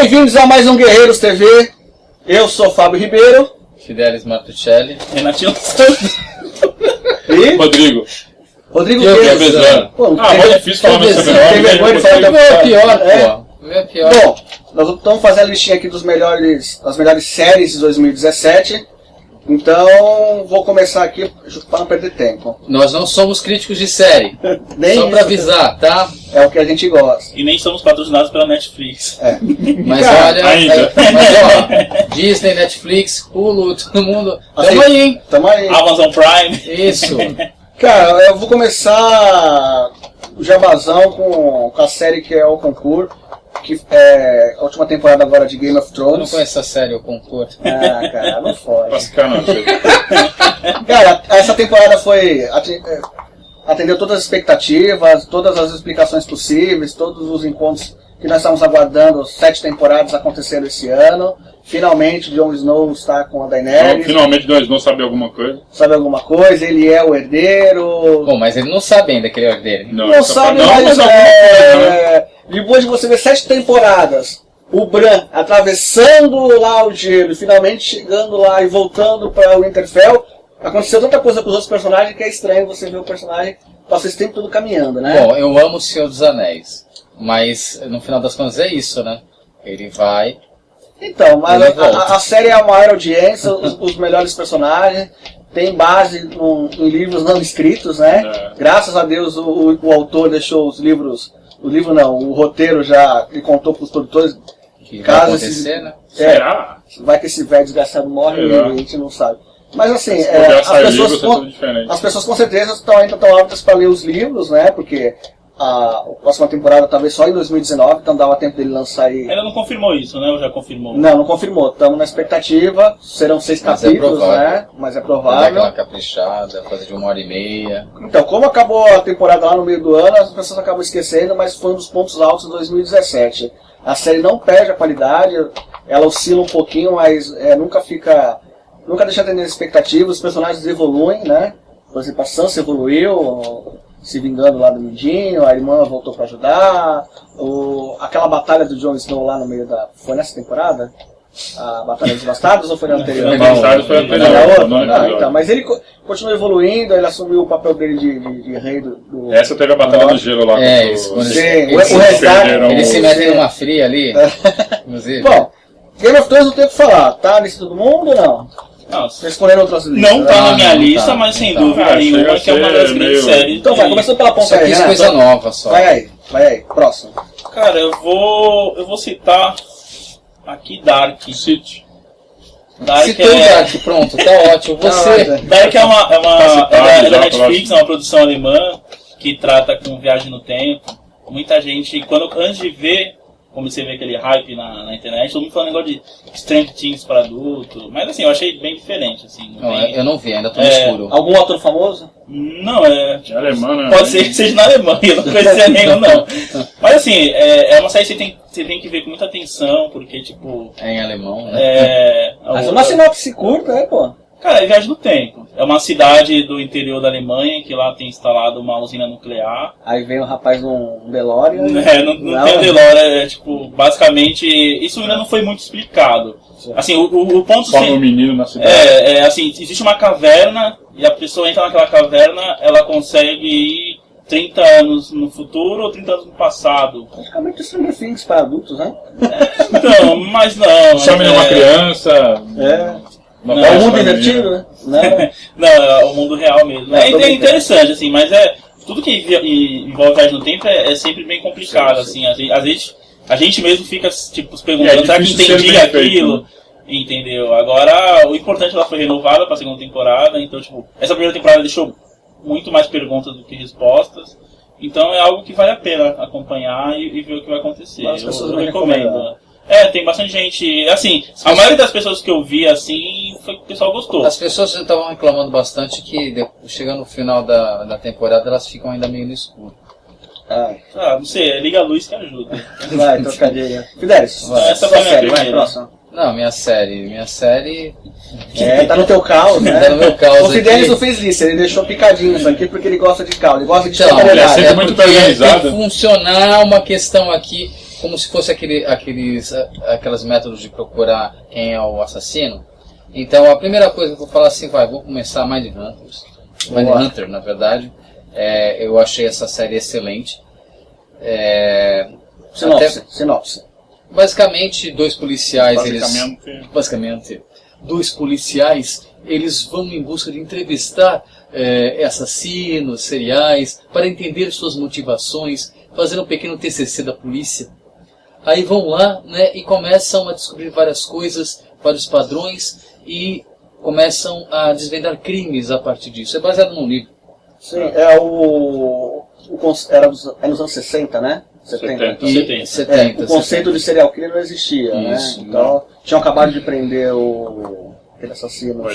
Bem-vindos a mais um Guerreiros TV. Eu sou Fábio Ribeiro. Fidelis Martuccelli. Renatinho Santos. E? Rodrigo Guedes. Pô, é difícil falar meu sobrenome. Tem vergonha de falar Meu é pior, pô. É? Pior. Bom, nós estamos fazendo a listinha aqui das melhores séries de 2017. Então, vou começar aqui para não perder tempo. Nós não somos críticos de série. Nem Só pra isso. avisar, tá? É o que a gente gosta. E nem somos patrocinados pela Netflix. É. Mas Cara, olha, ainda. Disney, Netflix, Hulu, todo mundo. Assim, Tamo aí, hein? Tamo aí. Amazon Prime. Isso. Cara, eu vou começar o jabazão com a série que é o concurso, que é a última temporada agora de Game of Eu não Thrones. conheço essa série, o concurso. Ah, cara, não foge. Pascal, não. Cara, essa temporada atendeu todas as expectativas, todas as explicações possíveis, todos os encontros que nós estamos aguardando. 7 temporadas aconteceram esse ano. Finalmente, Jon Snow está com a Daenerys. Finalmente Jon Snow sabe alguma coisa. Sabe alguma coisa? Ele é o herdeiro. Bom, mas ele não sabe ainda que ele é herdeiro. Não sabe, não, mas sabe alguma coisa, né? depois de você ver 7 temporadas, o Bran atravessando lá o gelo, e finalmente chegando lá e voltando para o Winterfell, aconteceu tanta coisa com os outros personagens que é estranho você ver o personagem passar esse tempo todo caminhando, né? Bom, eu amo o Senhor dos Anéis. Mas, no final das contas, é isso, né? Ele vai... Então, mas Ele volta. a série é a maior audiência, os melhores personagens, tem base em livros não escritos, né? É. Graças a Deus o autor deixou os livros, o roteiro já e contou para os produtores. Que vai Caso acontecer, né? Será? Vai que esse velho desgraçado morre e a gente não sabe. Mas assim, Se puder sair as livro, tá tudo diferente. pessoas com certeza estão aptas para ler os livros, né? Porque a próxima temporada talvez só em 2019, então dava tempo dele lançar aí. Ainda não confirmou isso, né? Ou já confirmou? Não confirmou. Estamos na expectativa. Serão 6 Mas é capítulos, provável. né? Mas é Vai dar provável. aquela caprichada, coisa de 1h30. Então, como acabou a temporada lá no meio do ano, as pessoas acabam esquecendo, mas foi um dos pontos altos de 2017. A série não perde a qualidade, ela oscila um pouquinho, mas nunca deixa de atender expectativas, os personagens evoluem, né? Por exemplo, a Sansa evoluiu, se vingando lá do Mindinho, a irmã voltou pra ajudar, aquela batalha do Jon Snow lá no meio da... Foi nessa temporada? A Batalha dos Bastardos ou foi na anterior? Não, Bastardos foi a Foi anterior, na outra? não é Ah, anterior. então, mas ele continua evoluindo, ele assumiu o papel dele de rei do... Essa teve a Batalha do Gelo lá. É, com isso, os- quando Sim, eles o resgate... perderam Eles se metem Sim. numa fria ali, inclusive. Bom, Game of Thrones não tem o que falar, tá na lista do mundo ou não? Não, Vocês escolheram outras listas? não tá né? na minha não lista, tá, mas sem não tá. dúvida Ah, nenhuma chega a que é uma ser das grandes meio- séries. Então vai, de- começando pela ponta Isso aqui aí, é Renato. coisa nova só. Vai aí, próximo. Cara, eu vou citar aqui Dark. City. Dark Se tem Dark, pronto, tá ótimo. Você... Dark é citado da já, Netflix, é uma produção alemã que trata com viagem no tempo. Muita gente, antes de ver, comecei a ver aquele hype na internet, todo mundo falando negócio de Stranger Things para adulto. Mas assim, eu achei bem diferente. Assim, Não, bem- eu não vi, ainda tô no É, escuro. Algum ator famoso? Não, é. É alemã, né? Pode ser que seja na Alemanha, eu não conhecia nenhum, não. Mas assim, é uma série que você tem que ver com muita atenção, porque, tipo. É em alemão, né? Mas uma sinopse curta, pô. Cara, é Viagem no Tempo. É uma cidade do interior da Alemanha que lá tem instalado uma usina nuclear. Aí vem o rapaz num DeLorean. Não tem o Delore, tipo, basicamente, isso ainda não foi muito explicado. Assim, o ponto Forma um menino na cidade. assim, existe uma caverna e a pessoa entra naquela caverna, ela consegue ir 30 anos no futuro ou 30 anos no passado. Praticamente Stranger Things para adultos, né? Então, mas não. Chama mas uma criança. É uma Não, o festa mundo pra invertido, menina. né? Não, é o mundo real mesmo. É, tô É interessante, assim, mas tudo que envolve viagem no tempo é sempre bem complicado, Sim, sim. assim. Às vezes a gente mesmo fica tipo, se perguntando, É será que difícil ser entendi bem aquilo? feito, né? Entendeu? Agora, o importante é que ela foi renovada para a segunda temporada, então, tipo, essa primeira temporada deixou muito mais perguntas do que respostas. Então é algo que vale a pena acompanhar e ver o que vai acontecer. Mas as pessoas Eu vão recomendo. recomendar. Tem bastante gente. Assim, a maioria das pessoas que eu vi assim foi que o pessoal gostou. As pessoas já estavam reclamando bastante que chegando no final da temporada elas ficam ainda meio no escuro. Não sei, liga a luz que ajuda. Vai, trocadilha. Fidelis, Essa foi a minha série, vai, primeira. próxima. Não, minha série... Tá no teu caos, né? Tá no meu caos O Fidelis aqui. não fez lista, ele deixou picadinho isso aqui porque ele gosta de caos, ele gosta de Então, é estabilidade. sempre muito porque organizado. tem que funcionar uma questão aqui. como se fosse aquelas métodos de procurar quem é o assassino. Então a primeira coisa que eu vou falar assim, vou começar Mindhunter, na verdade. Eu achei essa série excelente. Sinopse. Basicamente, dois policiais, eles vão em busca de entrevistar assassinos seriais para entender suas motivações, fazendo um pequeno TCC da polícia. Aí vão lá, né, e começam a descobrir várias coisas, vários padrões, e começam a desvendar crimes a partir disso. É baseado num livro. Sim, é nos anos 60, né? 70. O conceito de serial killer não existia, isso, né? Então, tinham acabado de prender aquele assassino.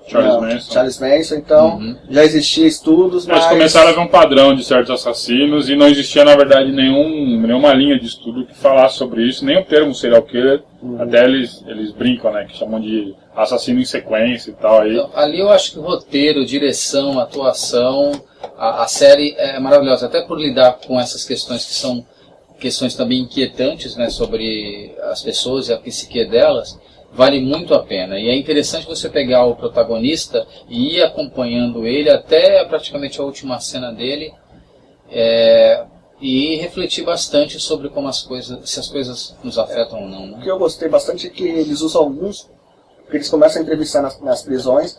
Charles Manson, então já existia estudos, mas... Eles começaram a ver um padrão de certos assassinos e não existia, na verdade, nenhuma linha de estudo que falasse sobre isso, nem o termo serial killer. Até eles brincam, né, que chamam de assassino em sequência e tal. Aí. Então, ali eu acho que o roteiro, direção, atuação, a série é maravilhosa, até por lidar com essas questões que são questões também inquietantes, né, sobre as pessoas e a psique delas. Vale muito a pena. E é interessante você pegar o protagonista e ir acompanhando ele até praticamente a última cena dele e refletir bastante sobre como se as coisas nos afetam ou não. Né? O que eu gostei bastante é que eles usam porque eles começam a entrevistar nas prisões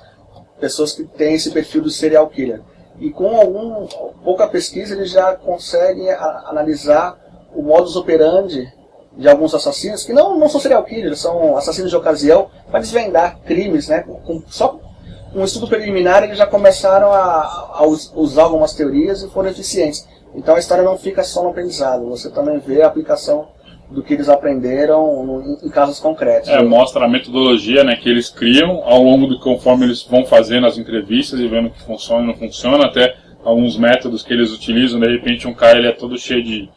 pessoas que têm esse perfil do serial killer. E com pouca pesquisa eles já conseguem analisar o modus operandi de alguns assassinos, que não são serial killers, são assassinos de ocasião, para desvendar crimes, né? Só um estudo preliminar eles já começaram a usar algumas teorias e foram eficientes. Então a história não fica só no aprendizado, você também vê a aplicação do que eles aprenderam em casos concretos. Mostra a metodologia, né, que eles criam ao longo de conforme eles vão fazendo as entrevistas e vendo o que funciona e não funciona, até alguns métodos que eles utilizam. De repente um cara ele é todo cheio de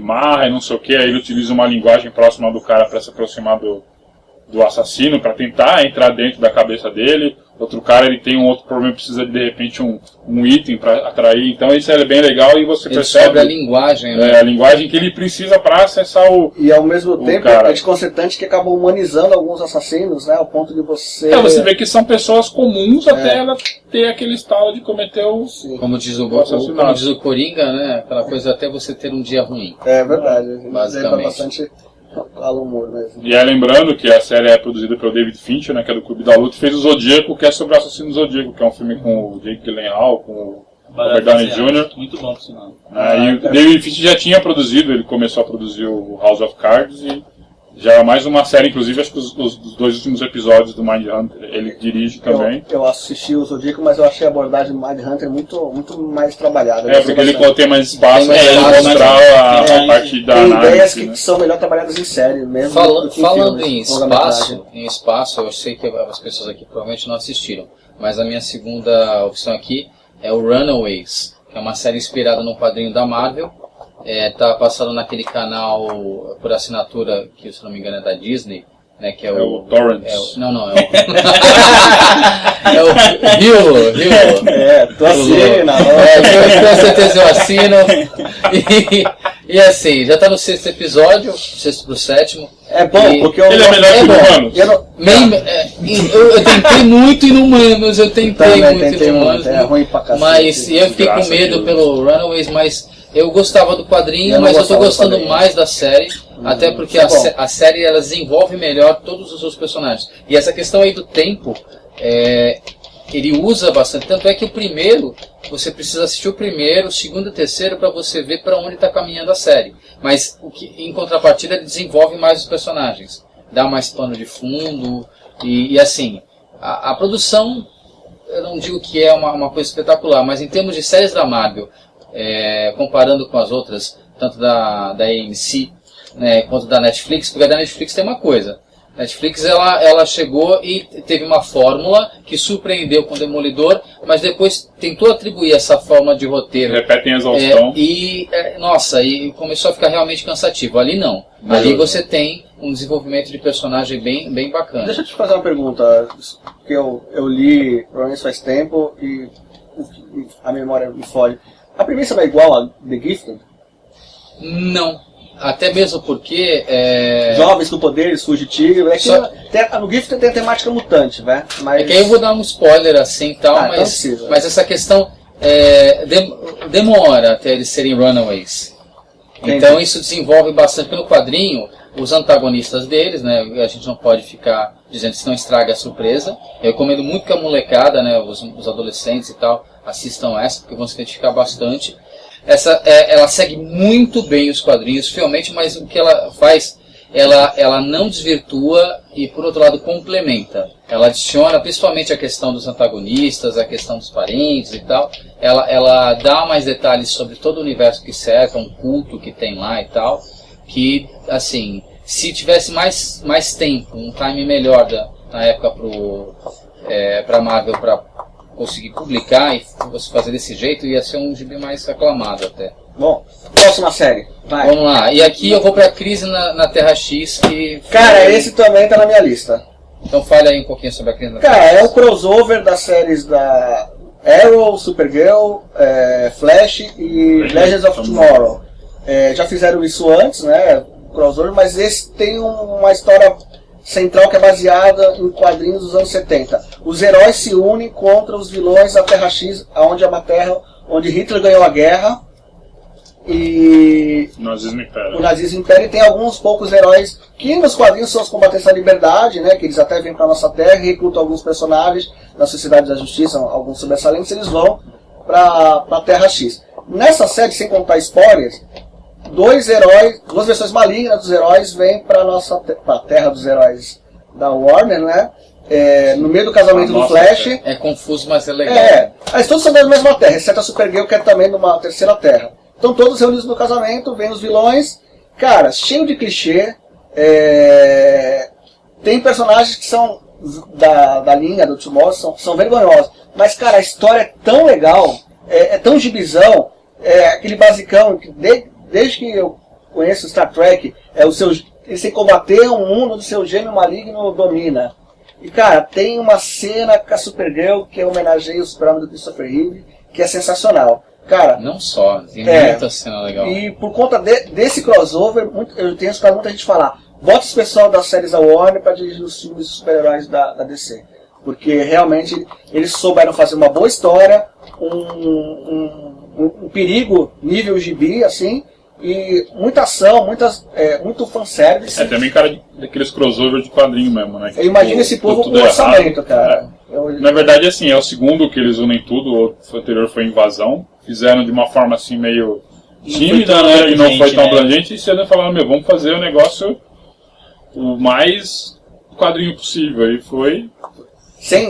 marra e não sei o que, aí ele utiliza uma linguagem próxima do cara para se aproximar do assassino, para tentar entrar dentro da cabeça dele. Outro cara ele tem um outro problema, precisa de repente um item para atrair. Então isso é bem legal e você percebe sobre a linguagem, né? A linguagem que ele precisa para acessar E ao mesmo tempo é desconcertante que acabam humanizando alguns assassinos, né? Ao ponto de você... você vê que são pessoas comuns até ela ter aquele estado de cometer o... Como diz o Coringa, né? Aquela coisa até você ter um dia ruim. É verdade. Basicamente. Bastante humor mesmo. E lembrando que a série é produzida pelo David Fincher, né, que é do Clube da Luta, e fez o Zodíaco, que é sobre o assassino Zodíaco, que é um filme com o Jake Gyllenhaal, com o Robert Downey Jr. Muito bom, por sinal. E o David Fincher já tinha produzido, ele começou a produzir o House of Cards, e já é mais uma série, inclusive acho que os 2 últimos episódios do Mindhunter ele dirige também. Eu assisti o Zodíaco, mas eu achei a abordagem do Mindhunter muito mais trabalhada. Porque ele tem mais espaço para mostrar a parte da análise. Tem ideias que são melhor trabalhadas em série mesmo. Falando em espaço, eu sei que as pessoas aqui provavelmente não assistiram, mas a minha segunda opção aqui é o Runaways, que é uma série inspirada num quadrinho da Marvel. Tá passando naquele canal por assinatura, que se não me engano é da Disney, né, que é o Torrents. É o Hulu. Tu assina. Com certeza eu assino. E assim, já tá no 6º episódio, 6º pro 7º. É bom, porque ele é melhor que o Humanos. Eu tentei muito Inumanos, É ruim pra cacete. Mas eu fiquei com medo pelo Runaways, mas eu gostava do quadrinho, mas eu tô gostando mais da série, até porque a série ela desenvolve melhor todos os seus personagens. E essa questão aí do tempo, ele usa bastante, tanto é que o primeiro, você precisa assistir o primeiro, o segundo e o terceiro para você ver para onde está caminhando a série. Mas em contrapartida ele desenvolve mais os personagens, dá mais pano de fundo e assim, a produção, eu não digo que é uma coisa espetacular, mas em termos de séries da Marvel, comparando com as outras, tanto da AMC, né, quanto da Netflix, porque a da Netflix tem uma coisa. A Netflix ela chegou e teve uma fórmula que surpreendeu com o Demolidor, mas depois tentou atribuir essa forma de roteiro. Repetem a exaustão. E começou a ficar realmente cansativo. Ali não. Ali você tem um desenvolvimento de personagem bem bacana. Deixa eu te fazer uma pergunta, que eu li provavelmente faz tempo e a memória me foge. A premissa é igual a The Gifted? Não. Até mesmo porque... Jovens com poderes, fugitivos. No Gift tem a temática mutante, né? Mas... É que aí eu vou dar um spoiler assim e tal, mas essa questão demora até eles serem Runaways. Entendi. Então isso desenvolve bastante. Porque no quadrinho, os antagonistas deles, né? A gente não pode ficar dizendo que senão estraga a surpresa. Eu recomendo muito que a molecada, né? Os adolescentes e tal, assistam essa, porque vão se identificar bastante. Ela segue muito bem os quadrinhos, fielmente, mas o que ela faz, ela não desvirtua e, por outro lado, complementa. Ela adiciona, principalmente, a questão dos antagonistas, a questão dos parentes e tal. Ela dá mais detalhes sobre todo o universo que cerca, um culto que tem lá e tal. Que, assim, se tivesse mais tempo, um time melhor na época pra Marvel, pra conseguir publicar e fazer desse jeito, ia ser um gibi mais aclamado até. Bom, próxima série. Vai. Vamos lá. E aqui eu vou pra Crise na Terra X, que... Cara, esse também tá na minha lista. Então fale aí um pouquinho sobre a Crise na Terra Cara, X. é o crossover das séries da Arrow, Supergirl, Flash e Legends of Tomorrow. Já fizeram isso antes, né? Crossover, mas esse tem uma história central que é baseada em quadrinhos dos anos 70. Os heróis se unem contra os vilões da Terra X, onde é uma terra onde Hitler ganhou a guerra e O nazismo impera. o nazismo impera, e tem alguns poucos heróis que nos quadrinhos são os combatentes da liberdade, né, que eles até vêm para nossa terra e recrutam alguns personagens na Sociedade da Justiça, alguns sobressalentes, eles vão para a Terra X. Nessa série, sem contar spoilers, duas versões malignas dos heróis vêm para a Terra dos Heróis da Warner, né? No meio do casamento do Flash. É confuso, mas é legal. Mas todos são da mesma terra, exceto a Supergirl, que é também numa terceira terra. Estão todos reunidos no casamento, vêm os vilões. Cara, cheio de clichê. Tem personagens que são da linha do Tomorrow, são vergonhosos. Mas, cara, a história é tão legal, é tão gibizão, aquele basicão que desde que eu conheço Star Trek, eles têm que combater um mundo do seu gêmeo maligno domina. E, cara, tem uma cena com a Supergirl que homenageia o Super-Homem do Christopher Reeve, que é sensacional. Cara, não só, tem muita cena legal. E por conta desse crossover, eu tenho escutado muita gente falar: bota esse pessoal das séries da Warner para dirigir os filmes de super-heróis da DC. Porque realmente eles souberam fazer uma boa história, um perigo nível gibi, assim, e muita ação, muito fanservice. Também, cara, daqueles crossover de quadrinho mesmo, né? Eu imagino esse povo com orçamento, cara. Na verdade, assim, é o segundo que eles unem tudo, o anterior foi Invasão. Fizeram de uma forma assim meio tímida, né? E não foi tão abrangente. E vocês falaram, vamos fazer o negócio o mais quadrinho possível. E foi... Sem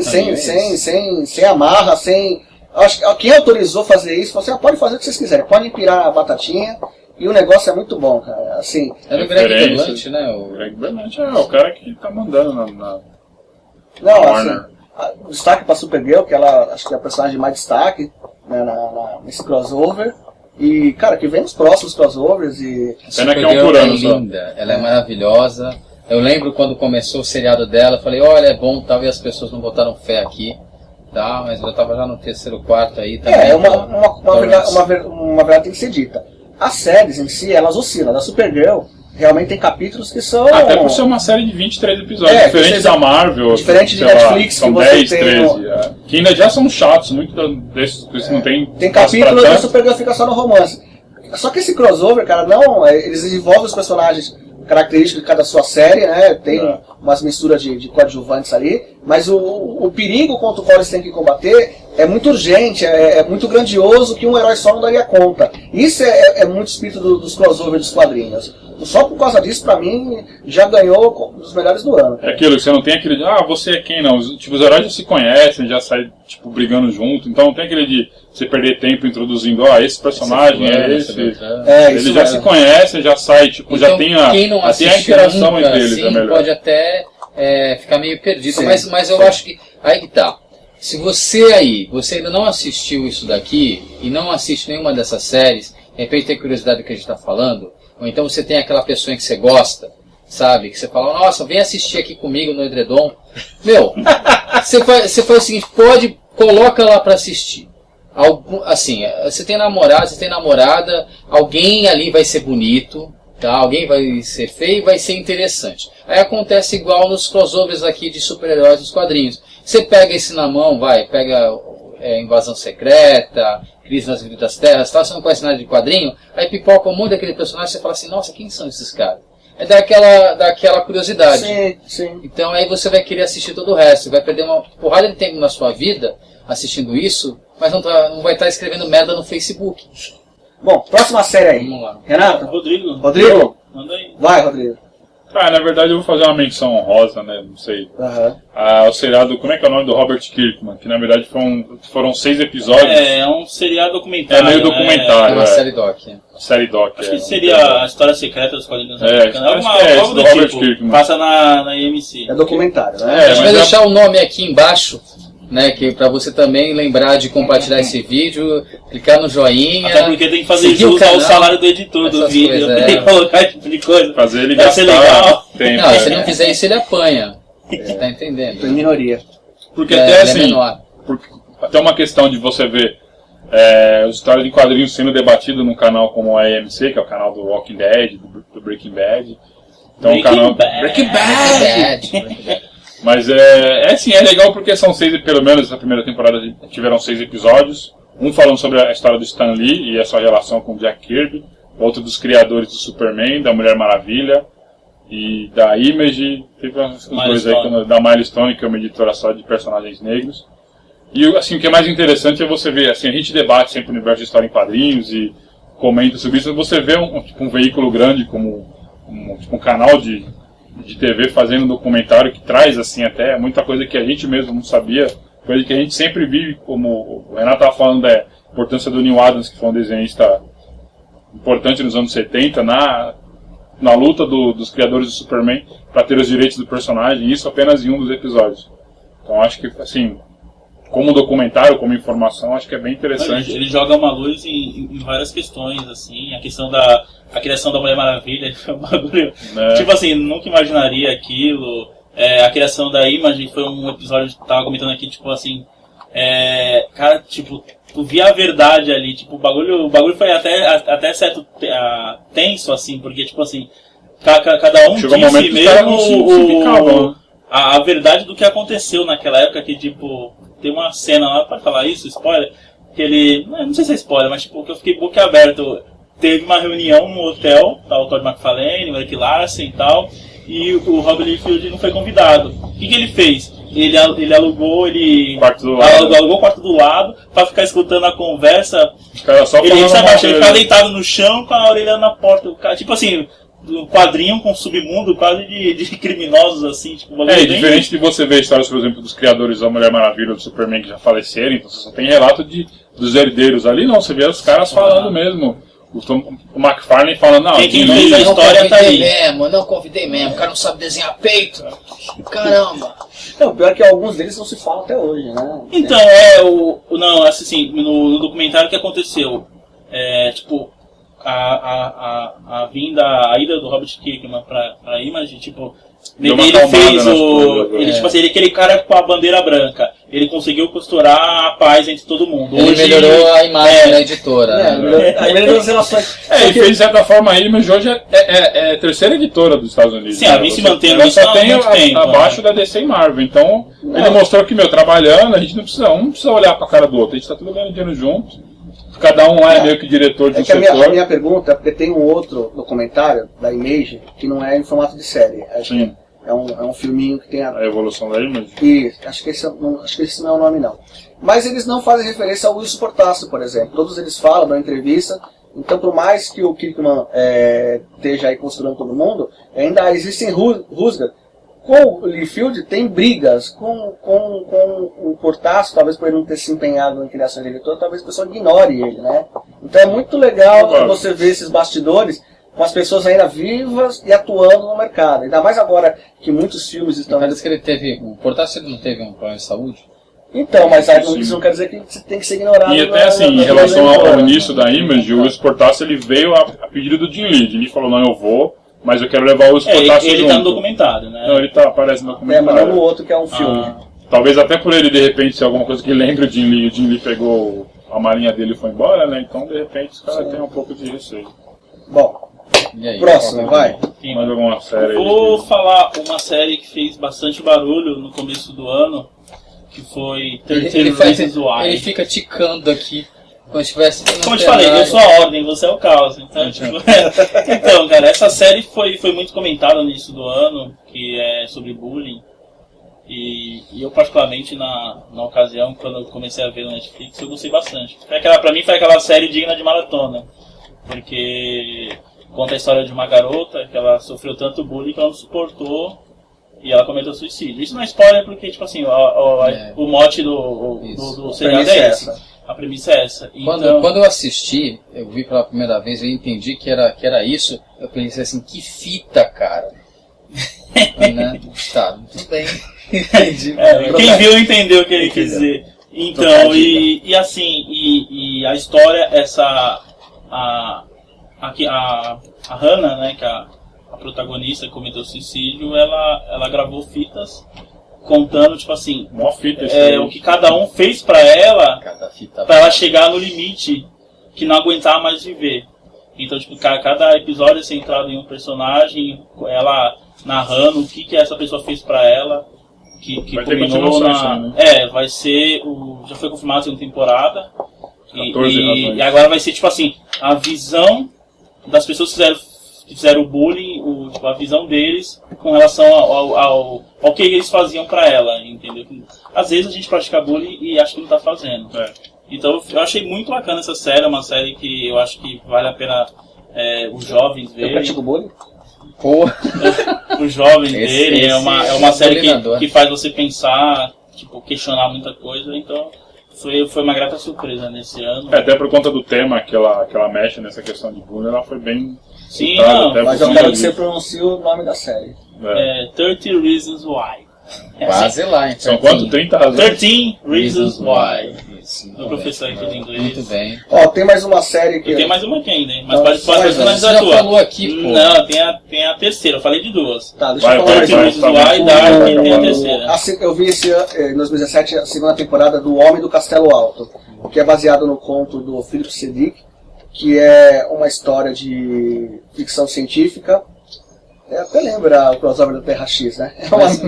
amarra, sem... Acho que quem autorizou fazer isso, falou assim, pode fazer o que vocês quiserem. Podem pirar a batatinha. E o negócio é muito bom, cara. Assim, o Greg Berlanti, né? O Greg Berlanti é o cara que tá mandando na Warner. Assim, destaque pra Supergirl, que ela acho que é a personagem de mais destaque, né, nesse crossover. E, cara, que vem nos próximos crossovers e... Pena que é um por ano só. Linda, ela é maravilhosa. Eu lembro quando começou o seriado dela, eu falei, olha, é bom, talvez as pessoas não botaram fé aqui. Tá, mas eu tava já no terceiro, quarto aí também. Uma verdade tem que ser dita. As séries em si, elas oscilam. Da Supergirl, realmente tem capítulos que são... Até por ser uma série de 23 episódios, diferente da Marvel. Diferente de Netflix, são 10, 13. Que ainda já são chatos, muito desses não tem... Tem capítulos que a Supergirl fica só no romance. Só que esse crossover, cara, eles desenvolvem os personagens características de cada sua série, né? Tem umas misturas de coadjuvantes ali, mas o perigo contra o qual eles têm que combater é muito urgente, é muito grandioso, que um herói só não daria conta. Isso é muito espírito dos crossovers dos quadrinhos. Só por causa disso, pra mim, já ganhou dos melhores do ano. É aquilo que você não tem aquele de, você é quem, não. Tipo, os heróis já se conhecem, já saem, tipo, brigando junto. Então não tem aquele de você perder tempo introduzindo, esse personagem esse. Eles já se conhecem, já sai, tipo, então, já tem a interação nunca, entre eles. Assim, é melhor. Pode até ficar meio perdido, mas eu acho que aí que tá. Se você ainda não assistiu isso daqui e não assiste nenhuma dessas séries, de repente tem curiosidade do que a gente está falando, ou então você tem aquela pessoa que você gosta, sabe? Que você fala, nossa, vem assistir aqui comigo no edredom. Você faz o seguinte, coloca lá para assistir. Assim, você tem namorado, você tem namorada, alguém ali vai ser bonito, Tá? Alguém vai ser feio e vai ser interessante. Aí acontece igual nos crossovers aqui de super-heróis dos quadrinhos. Você pega esse na mão, pega Invasão Secreta, Crise nas Infinitas Terras, tá? Você não conhece nada de quadrinho, aí pipoca um monte daquele personagem e você fala assim, nossa, quem são esses caras? É daquela curiosidade. Sim, sim. Então aí você vai querer assistir todo o resto. Você vai perder uma porrada de tempo na sua vida assistindo isso, mas não vai estar escrevendo merda no Facebook. Bom, próxima série aí. Vamos lá. Renato? Rodrigo? Manda aí. Vai, Rodrigo. Na verdade eu vou fazer uma menção honrosa, né? Não sei. O seriado, como é que é o nome do Robert Kirkman? Que na verdade foram 6 episódios. É um seriado documentário. É meio documentário. É uma série doc. Série doc. Acho que seria a história secreta dos quadrinhos americanos. Algo do Robert Kirkman. Passa na AMC. É documentário, né? A gente vai deixar o nome aqui embaixo, né, que para você também lembrar de compartilhar esse vídeo, clicar no joinha. Até porque tem que fazer jus ao salário do editor do vídeo. Tem que colocar esse tipo de coisa. Fazer ele gastar legal. Tempo. Não, se ele não fizer isso, ele apanha. Você tá entendendo? Tem minoria. Porque até assim, é menor. até uma questão de você ver as histórias de quadrinhos sendo debatido num canal como a AMC, que é o canal do Walking Dead, do Breaking Bad. Então, Breaking Bad. Mas assim, é legal porque são 6, pelo menos essa primeira temporada tiveram 6 episódios. Um falando sobre a história do Stan Lee e a sua relação com o Jack Kirby. Outro dos criadores do Superman, da Mulher Maravilha e da Image. Teve os dois aí, da Milestone, que é uma editora só de personagens negros. E assim, o que é mais interessante é você ver, assim, a gente debate sempre o universo de história em quadrinhos e comenta sobre isso. Você vê um veículo grande como um canal de TV fazendo um documentário que traz assim até muita coisa que a gente mesmo não sabia, coisa que a gente sempre vive, como o Renato estava falando da importância do Neil Adams, que foi um desenhista importante nos anos 70 na luta dos criadores do Superman para ter os direitos do personagem, e isso apenas em um dos episódios. Então acho que assim, como documentário, como informação, acho que é bem interessante. Ele joga uma luz em várias questões, assim, a questão da criação da Mulher Maravilha, é um bagulho, tipo assim, nunca imaginaria aquilo. A criação da Image foi um episódio que eu tava comentando aqui, tipo assim, cara, tipo, tu via a verdade ali, tipo, o bagulho foi até certo tenso, assim, porque, tipo assim, cada um chegou disse mesmo a verdade do que aconteceu naquela época, que, tipo, tem uma cena lá, pra falar isso, spoiler, que ele, não sei se é spoiler, mas, tipo, que eu fiquei boquiaberto. Teve uma reunião no hotel, tá, o Todd McFarlane, o Eric Larsen e tal, e o Robert Liefeld não foi convidado. O que ele fez? Ele alugou o quarto do lado pra ficar escutando a conversa. Ele ficava deitado no chão com a orelha na porta. Tipo assim, um quadrinho com submundo quase de criminosos, assim. Tipo, diferente de você ver histórias, por exemplo, dos criadores da Mulher Maravilha ou do Superman que já faleceram, então você só tem relato dos herdeiros ali, não, você vê os caras falando mesmo. O McFarlane falando, não, quem fez a história tá aí. Não convidei mesmo, o cara não sabe desenhar peito. Caramba. Não, pior que alguns deles não se falam até hoje, né? Então, não, assim, no documentário que aconteceu, tipo, a ida do Robert Kirkman pra Image, tipo, ele fez tipo assim, aquele cara com a bandeira branca, ele conseguiu costurar a paz entre todo mundo. Ele melhorou a imagem da editora. Melhorou as relações. E fez de certa forma a Image hoje é a terceira editora dos Estados Unidos. Sim, a Vinci mantendo isso só tem abaixo da DC e Marvel. Então, ele mostrou que, trabalhando, a gente não precisa olhar pra cara do outro, a gente tá tudo ganhando dinheiro junto. Cada um lá é meio que diretor de um setor. A minha pergunta é porque tem um outro documentário da Image que não é em formato de série. Sim. É um filminho que tem a evolução da Image. E acho que esse não é o nome, não. Mas eles não fazem referência ao Wilson Portacio, por exemplo. Todos eles falam na entrevista. Então, por mais que o Kirkman esteja aí costurando todo mundo, ainda existem rusgas. Com o Liefeld tem brigas, com o Portacio, talvez por ele não ter se empenhado na criação de editor, talvez o pessoal ignore ele, né? Então é muito legal você ver esses bastidores com as pessoas ainda vivas e atuando no mercado. Ainda mais agora que muitos filmes estão... Mas que ele teve... O Portacio não teve um problema de saúde? Então, mas isso não quer dizer que tem que ser ignorado. E até assim, em relação ao início da Image, o Wilson Portacio ele veio a pedido do Jim Lee. Jim Lee falou, não, eu vou... Mas eu quero levar o Wilson Portacio junto. Ele tá no documentário, né? Não, ele aparece no documentário. Mas não no outro, que é um filme. Talvez até por ele, de repente, ser alguma coisa que lembra o Jim Lee. O Jim Lee pegou a malinha dele e foi embora, né? Então, de repente, os caras têm um pouco de receio. Bom, E aí, Próximo, vai. Mais alguma série? Vou falar uma série que fez bastante barulho no começo do ano, que foi 13 Reasons Why. Ele fica ticando aqui, como se tivesse... Como eu te falei, eu sou a ordem, você é o caos. Então, então, cara, essa série foi muito comentada no início do ano, que é sobre bullying. E eu particularmente, na ocasião, quando eu comecei a ver no Netflix, eu gostei bastante. Pra mim foi aquela série digna de maratona, porque conta a história de uma garota que ela sofreu tanto bullying que ela não suportou e ela cometeu suicídio. Isso não é spoiler porque, tipo assim, o mote do seriado é esse. A premissa é essa. Quando eu assisti, eu vi pela primeira vez, eu entendi que era isso, eu pensei assim, que fita, cara. Né? Tá, tudo bem. Entendi. Quem viu entendeu o que ele quis dizer. Então, e assim, e a história, a Hannah, né, que a protagonista que cometeu suicídio, ela gravou fitas contando, tipo assim, o que cada um fez pra ela chegar no limite que não aguentar mais viver. Então, tipo, cada episódio é centrado em um personagem, ela narrando o que essa pessoa fez pra ela, que culminou vai ser, já foi confirmado a segunda temporada, e agora vai ser, tipo assim, a visão das pessoas que fizeram o bullying, a visão deles com relação ao que eles faziam pra ela, entendeu? Às vezes a gente pratica bullying e acha que não tá fazendo. Então eu achei muito bacana essa série, é uma série que eu acho que vale a pena os jovens verem. Eu pratico bullying? Os jovens verem, é uma série que faz você pensar, tipo, questionar muita coisa, então foi uma grata surpresa nesse ano. Até por conta do tema que ela mexe nessa questão de bullying, ela foi bem... Sim, mas eu quero que você pronuncie o nome da série. 13 Reasons Why. Quase lá, então. São quanto? 30 razões? 13 Reasons Why. Isso, O professor aqui de inglês. Muito bem. Tem mais uma série que... Tem mais uma aqui ainda, hein? Mas Então, pode finalizar a tua. Você já falou aqui, pô. Não, tem a terceira, eu falei de duas. Tá, deixa eu falar mais 13 Reasons Why e Dark, e tem a terceira. Eu vi em 2017 a segunda temporada do Homem do Castelo Alto, que é baseado no conto do Philip K. Dick, que é uma história de ficção científica. Até lembra o crossover do Terra X, né?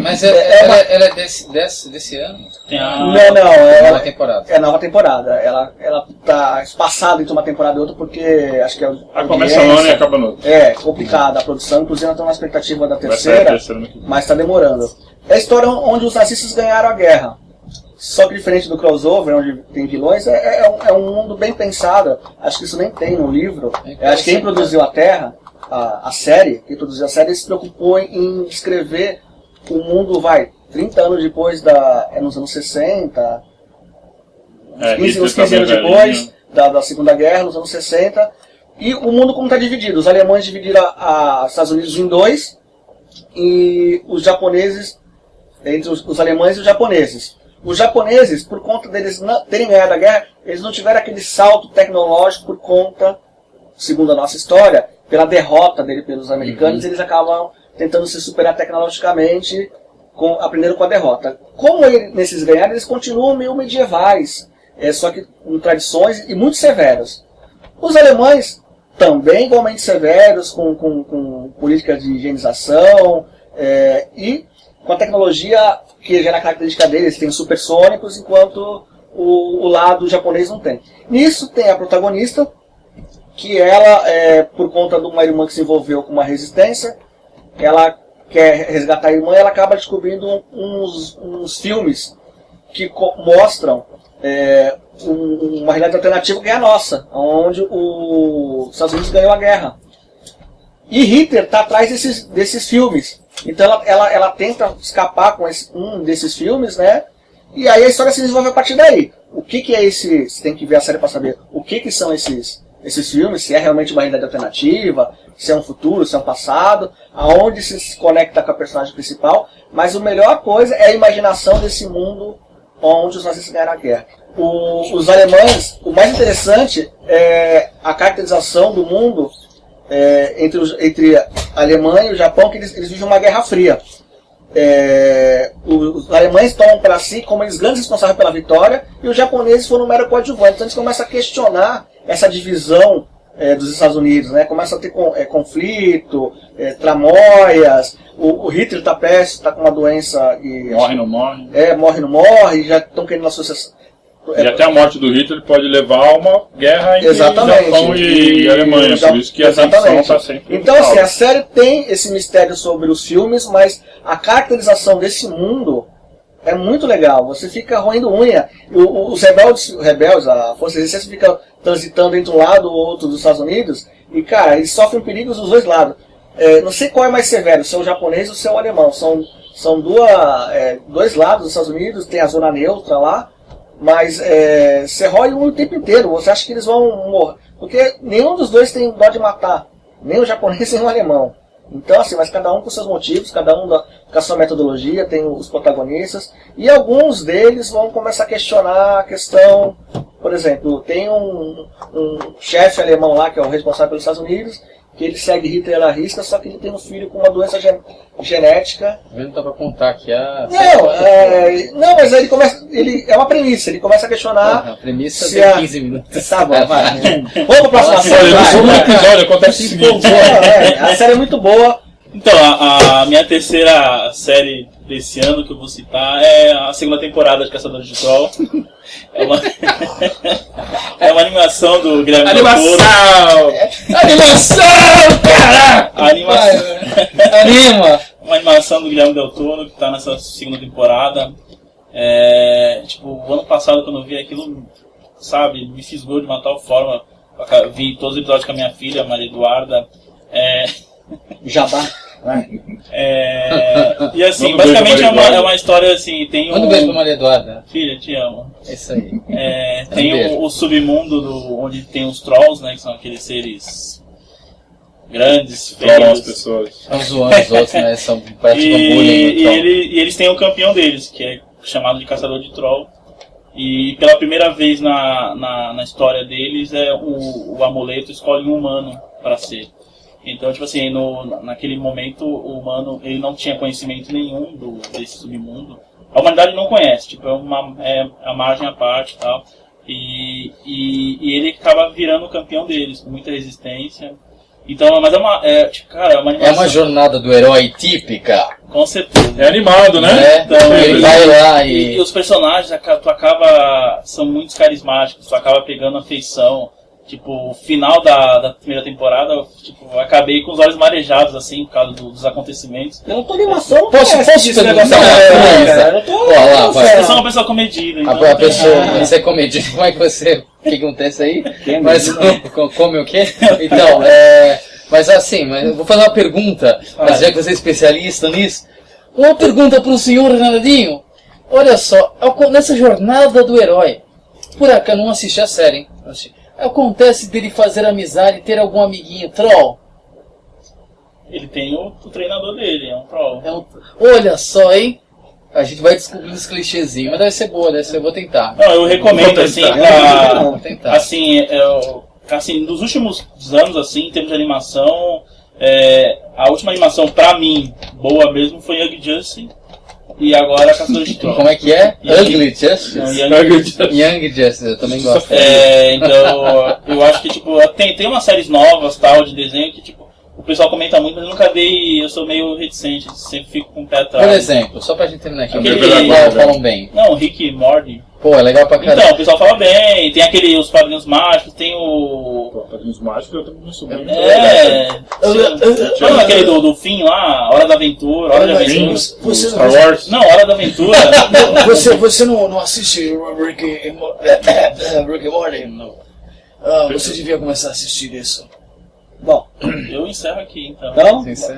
Mas ela é desse ano? Não, É nova temporada. É nova temporada. Ela tá espaçada entre uma temporada e outra porque acho que começa no ano e acaba no outro. É complicada a produção, inclusive nós estamos na expectativa da terceira, mas está demorando. É a história onde os nazistas ganharam a guerra. Só que diferente do crossover, onde tem vilões, é um mundo bem pensado. Acho que isso nem tem no livro. Acho que quem produziu a Terra, a série, quem produziu a série, se preocupou em escrever o mundo, 30 anos depois nos anos 60, uns 15 anos depois da Segunda Guerra, nos anos 60, e o mundo como está dividido. Os alemães dividiram os Estados Unidos em dois, e os japoneses, entre os alemães e os japoneses. Os japoneses, por conta deles terem ganhado a guerra, eles não tiveram aquele salto tecnológico por conta, segundo a nossa história, pela derrota dele pelos americanos, eles acabam tentando se superar tecnologicamente, aprendendo com a derrota. Como nesses ganharam, eles continuam meio medievais, só que com tradições e muito severos. Os alemães também igualmente severos, com políticas de higienização, e com a tecnologia que já era característica deles, tem supersônicos, enquanto o lado japonês não tem. Nisso tem a protagonista, que ela, por conta de uma irmã que se envolveu com uma resistência, ela quer resgatar a irmã e ela acaba descobrindo uns filmes que mostram uma realidade alternativa que é a nossa, onde os Estados Unidos ganhou a guerra. E Hitler está atrás desses filmes. Então ela tenta escapar com um desses filmes, né? E aí a história se desenvolve a partir daí. O que é esse... Você tem que ver a série para saber o que são esses filmes, se é realmente uma realidade alternativa, se é um futuro, se é um passado, aonde se conecta com a personagem principal. Mas a melhor coisa é a imaginação desse mundo onde os nazistas ganharam a guerra. Os alemães, o mais interessante é a caracterização do mundo entre a Alemanha e o Japão, que eles vivem uma guerra fria. Os alemães tomam para si como eles grandes responsáveis pela vitória, e os japoneses foram um mero coadjuvante. Então eles começam a questionar essa divisão dos Estados Unidos, né? Começa a ter conflito, tramóias, o Hitler está com uma doença e... Morre, não morre. Morre, não morre, já estão querendo associação. E até a morte do Hitler pode levar a uma guerra entre Japão e Alemanha, por isso que a tensão está sempre... Então, assim, a série tem esse mistério sobre os filmes, mas a caracterização desse mundo é muito legal. Você fica roendo unha. Os rebeldes, a Força de Resistência fica transitando entre um lado ou outro dos Estados Unidos, e, cara, eles sofrem perigos dos dois lados. Não sei qual é mais severo, se é o japonês ou se é o alemão. São dois lados dos Estados Unidos, tem a zona neutra lá, mas você rói um o tempo inteiro. Você acha que eles vão morrer, porque nenhum dos dois tem dó de matar, nem o japonês nem o alemão. Então, assim, mas cada um com seus motivos, cada um com a sua metodologia, tem os protagonistas, e alguns deles vão começar a questionar a questão, por exemplo, tem um chefe alemão lá, que é o responsável pelos Estados Unidos, que ele segue Hitler à risca, só que ele tem um filho com uma doença genética. Não dá pra contar que Não, mas aí é uma premissa, ele começa a questionar... A premissa tem 15 minutos. Tá bom, vai. Vamos pra próxima série. No episódio acontece o seguinte. A série é muito boa. Então, a minha terceira série desse ano que eu vou citar é a segunda temporada de Caçadores de Troll. É uma animação do Guilherme Del Toro. Animação, cara! Anima! Uma animação do Guilherme Del Toro que está nessa segunda temporada. O ano passado, quando eu vi aquilo, sabe, me fisgou de uma tal forma. Eu vi todos os episódios com a minha filha, Maria Eduarda. Jabá. E assim, basicamente é uma história assim, tem Manda um beijo pra Maria Eduarda. Filha, te amo. É isso aí. Tem o submundo onde tem os trolls, né, que são aqueles seres grandes, Trollam as pessoas. Estão zoando os outros, né, são praticam bullying. E eles têm o campeão deles, que é chamado de Caçador de Troll. E pela primeira vez na história deles, o amuleto escolhe um humano para ser. Então, tipo assim, naquele momento, o humano ele não tinha conhecimento nenhum desse submundo. A humanidade não conhece, tipo, é a margem à parte e tal. E ele acaba virando o campeão deles, com muita resistência. Então, mas é uma animação. É uma jornada do herói típica. Com certeza. É animado, né? Então, ele vai lá e os personagens, são muito carismáticos, tu acaba pegando afeição. Tipo, o final da primeira temporada, eu acabei com os olhos marejados, assim, por causa dos acontecimentos. Eu não tô animação, posso perguntar uma coisa? Eu sou uma pessoa comedida, então... A pessoa, você é comedido, como é que você... O que acontece aí? Mas come o quê? Então, mas assim, eu vou fazer uma pergunta, mas já que você é especialista nisso. Uma pergunta pro senhor Renaldinho. Olha só, nessa jornada do herói, por acaso, não assisti a série, hein? Acontece dele fazer amizade e ter algum amiguinho troll? Ele tem o treinador dele, é um troll. Olha só, hein? A gente vai descobrindo os clichêzinhos, mas deve ser boa, eu vou tentar. Não, eu recomendo, assim, vou tentar. Assim, nos últimos anos, assim, em termos de animação, a última animação, pra mim, boa mesmo, foi Young Justice. E agora Caçadores de Troll. Como é que é? Ugly Justice? Não, Young Justice, eu também gosto. Então, eu acho que, tipo, tem umas séries novas, tal, de desenho, que, tipo, o pessoal comenta muito, mas eu nunca dei, eu sou meio reticente, sempre fico com o pé atrás. Por exemplo, só pra gente terminar aqui, falam bem. Não, Rick e Morty. Pô, é legal pra caramba. Então, o pessoal fala bem, tem os Padrinhos Mágicos, tem o... Pô, Padrinhos Mágicos eu também subi. Não, aquele do fim lá, Hora da Aventura, Hora da Aventura. Star Wars? Não, Hora da Aventura. Você não assiste Rick e Morty? Não. Você devia começar a assistir isso. Bom, eu encerro aqui, então.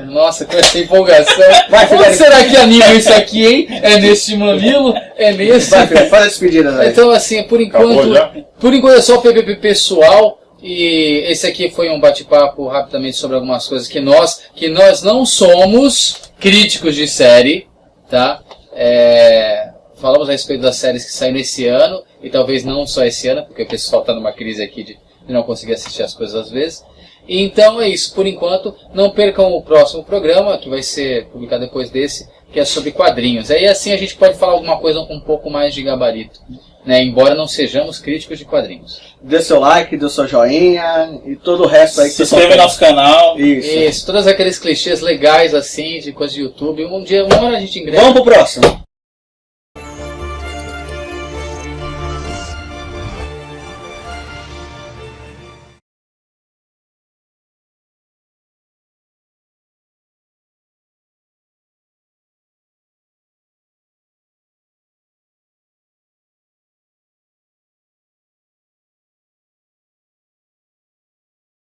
Nossa, com essa empolgação. Onde será que anima isso aqui, hein? É neste mamilo? É nesse? Vai, Felipe, faz a despedida, né? Então, assim, por enquanto é só o PPP pessoal. E esse aqui foi um bate-papo rapidamente sobre algumas coisas que nós não somos críticos de série, tá? Falamos a respeito das séries que saíram esse ano, e talvez não só esse ano, porque o pessoal está numa crise aqui de não conseguir assistir as coisas às vezes. Então é isso, por enquanto, não percam o próximo programa, que vai ser publicado depois desse, que é sobre quadrinhos. Aí assim a gente pode falar alguma coisa com um pouco mais de gabarito, né? Embora não sejamos críticos de quadrinhos. Dê seu like, dê seu joinha e todo o resto aí que Se inscreve no nosso canal. Isso, todos aqueles clichês legais assim, de coisa de YouTube. Uma hora a gente ingressa. Vamos pro próximo.